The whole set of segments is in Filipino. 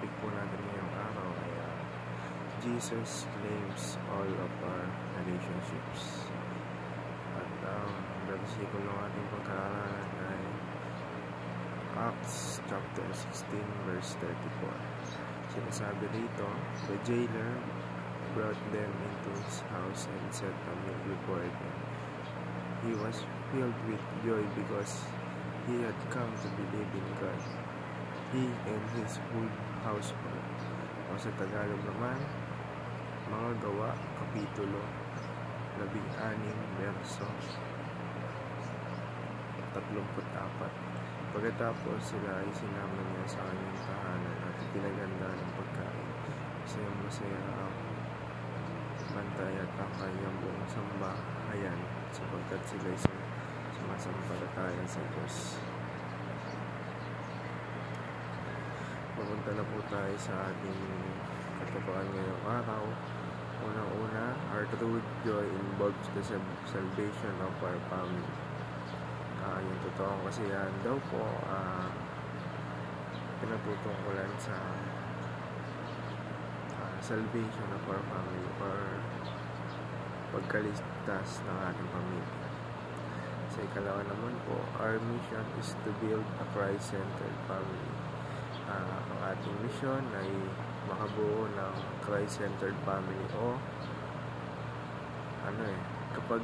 topic po natin ngayong araw ay Jesus claims all of our relationships. At ang versikulo ng ating pag-aaralan ay Acts chapter 16 verse 34. Sinasabi rito, the jailer brought them into his house and set a meal before them. He was filled with joy because he had come to believe in God, he and his whole household. O sa Tagalog naman, Mga Gawa, Kapitulo 16, verso 34. Pagkatapos sila ay sinama niya sa kanyang tahanan at pinaganda ng pagkain. Masaya ang bantay at ang kanyang buong sambahayan sapagkat sila ay sumasampalataya sa Diyos. Pupunta na po tayo sa ating katotohanan ngayong araw. Unang-una, our true joy involves the salvation of our family. Yung totoong kasiyahan daw po, pinatutungkulan sa salvation of our family or pagkaligtas ng ating pamilya. Sa ikalawa naman po, our mission is to build a Christ-centered family. Ang ating mission ay makabuo ng Christ-centered family o kapag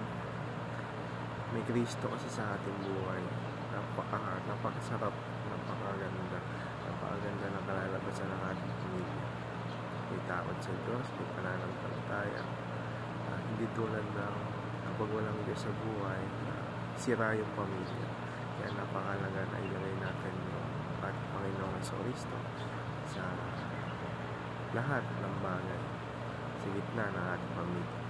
may Kristo kasi sa ating buhay, napakasarap, napakaganda na kalalabasan ng ating pamilya. May takot sa Diyos, may pananampalataya, hindi tulad ng kapag walang Diyos sa buhay, sira yung pamilya. Kaya napakalaga na ilagay natin yung ating Panginoong Kristo sa lahat ng bagay sa gitna ng ating pamilya.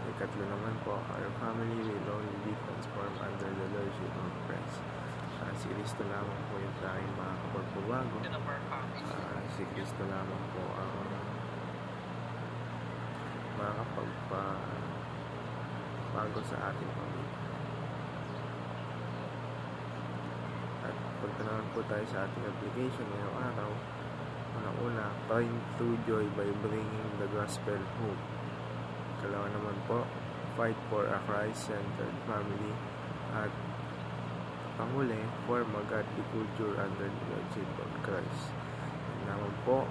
Ikatlo naman po, our family will only be transformed under the Lordship of Christ. Si Kristo lamang po yung tanging makakapagbabago. Si Kristo lamang po ang makakapagbago sa ating pamilya. At punta naman po tayo sa ating application ngayong araw. Unang-una, find true joy by bringing the gospel home. Kalawa naman po, fight for a Christ-centered family. At panghuli, form a godly culture under the Lordship of Christ. Naman po,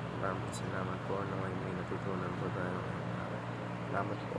salamat po na may natutunan po tayo. Salamat po.